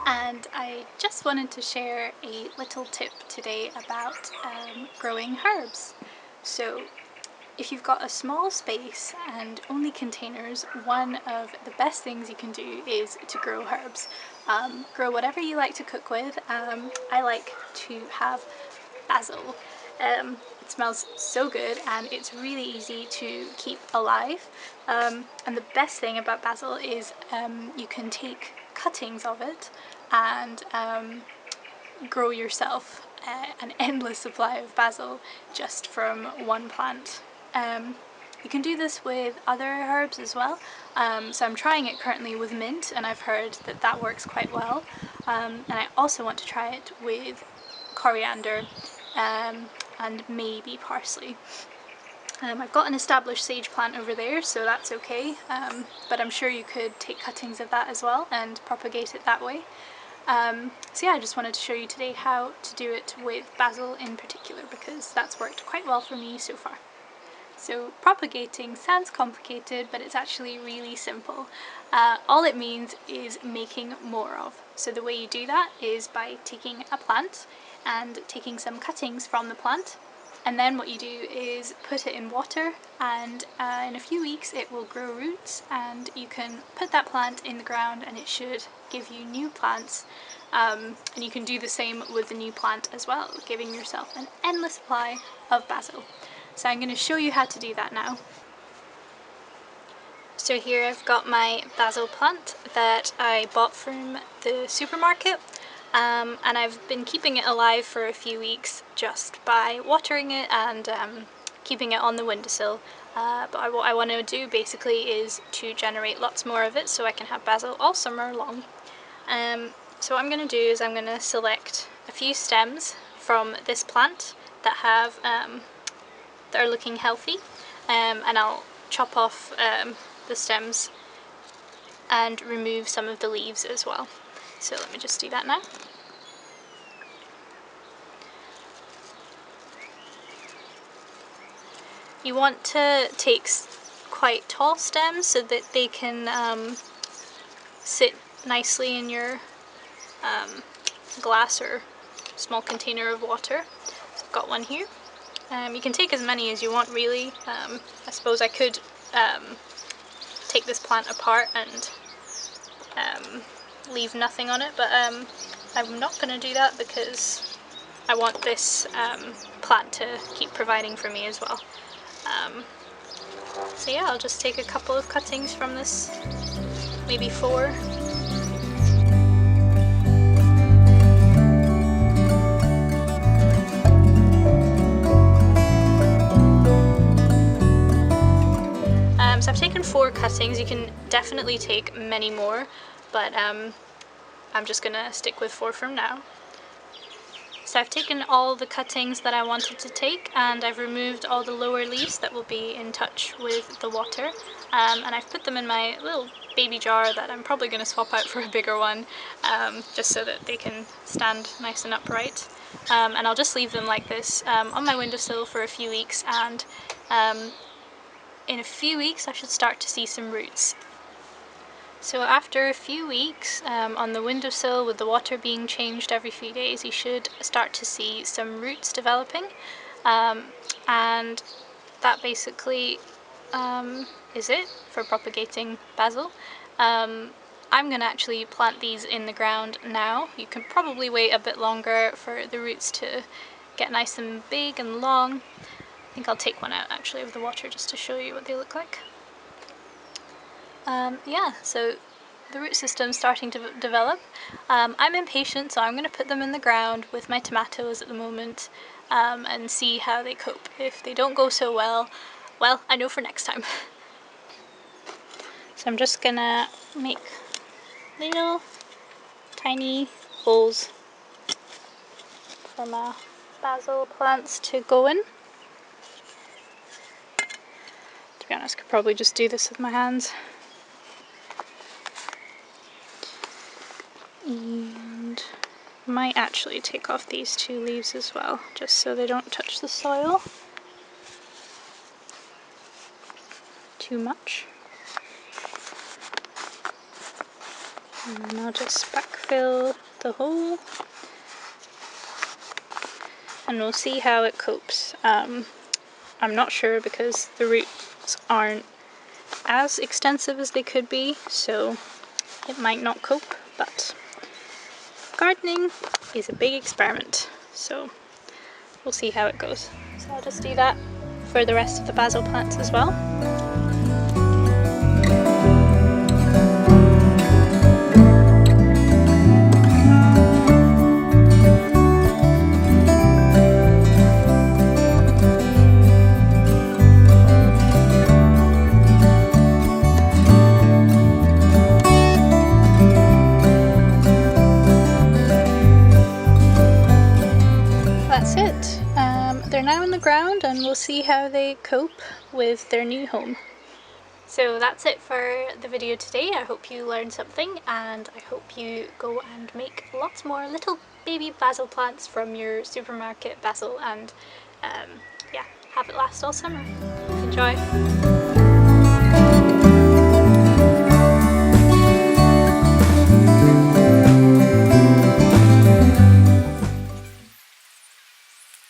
and I just wanted to share a little tip today about growing herbs. So if you've got a small space and only containers, one of the best things you can do is to grow herbs. Grow whatever you like to cook with. I like to have basil. It smells so good and it's really easy to keep alive. And the best thing about basil is you can take cuttings of it and grow yourself an endless supply of basil just from one plant. You can do this with other herbs as well. So I'm trying it currently with mint, and I've heard that that works quite well. And I also want to try it with coriander and maybe parsley. I've got an established sage plant over there, so that's okay, but I'm sure you could take cuttings of that as well and propagate it that way. So yeah, I just wanted to show you today how to do it with basil in particular, because that's worked quite well for me so far. So propagating sounds complicated, but it's actually really simple. All it means is making more of. So the way you do that is by taking a plant and taking some cuttings from the plant, and then what you do is put it in water, and in a few weeks it will grow roots, and you can put that plant in the ground and it should give you new plants. And you can do the same with the new plant as well, giving yourself an endless supply of basil. So I'm going to show you how to do that now. So here I've got my basil plant that I bought from the supermarket, and I've been keeping it alive for a few weeks just by watering it and keeping it on the windowsill. But what I want to do basically is to generate lots more of it so I can have basil all summer long. So what I'm going to do is I'm going to select a few stems from this plant that have that are looking healthy, and I'll chop off the stems and remove some of the leaves as well. So let me just do that now. You want to take quite tall stems so that they can sit nicely in your glass or small container of water. So I've got one here. You can take as many as you want, really. I suppose I could take this plant apart and leave nothing on it, but I'm not going to do that because I want this plant to keep providing for me as well. So yeah, I'll just take a couple of cuttings from this, maybe 4. So I've taken 4 cuttings. You can definitely take many more, but I'm just gonna stick with 4 from now. So I've taken all the cuttings that I wanted to take, and I've removed all the lower leaves that will be in touch with the water, and I've put them in my little baby jar that I'm probably going to swap out for a bigger one, just so that they can stand nice and upright. And I'll just leave them like this on my windowsill for a few weeks, and in a few weeks I should start to see some roots. So after a few weeks on the windowsill with the water being changed every few days, you should start to see some roots developing, and that basically is it for propagating basil. I'm going to actually plant these in the ground now. You can probably wait a bit longer for the roots to get nice and big and long. I think I'll take one out actually of the water just to show you what they look like. Yeah, so the root system's starting to develop. I'm impatient, so I'm going to put them in the ground with my tomatoes at the moment and see how they cope. If they don't go so well, well, I know for next time. So I'm just gonna make little tiny holes for my basil plants to go in. To be honest, I could probably just do this with my hands. And might actually take off these 2 leaves as well, just so they don't touch the soil too much. And then I'll just backfill the hole and we'll see how it copes. I'm not sure because the roots aren't as extensive as they could be, so it might not cope, but gardening is a big experiment, so we'll see how it goes. So I'll just do that for the rest of the basil plants as well. That's it. They're now in the ground and we'll see how they cope with their new home. So that's it for the video today. I hope you learned something and I hope you go and make lots more little baby basil plants from your supermarket basil and yeah, have it last all summer. Enjoy!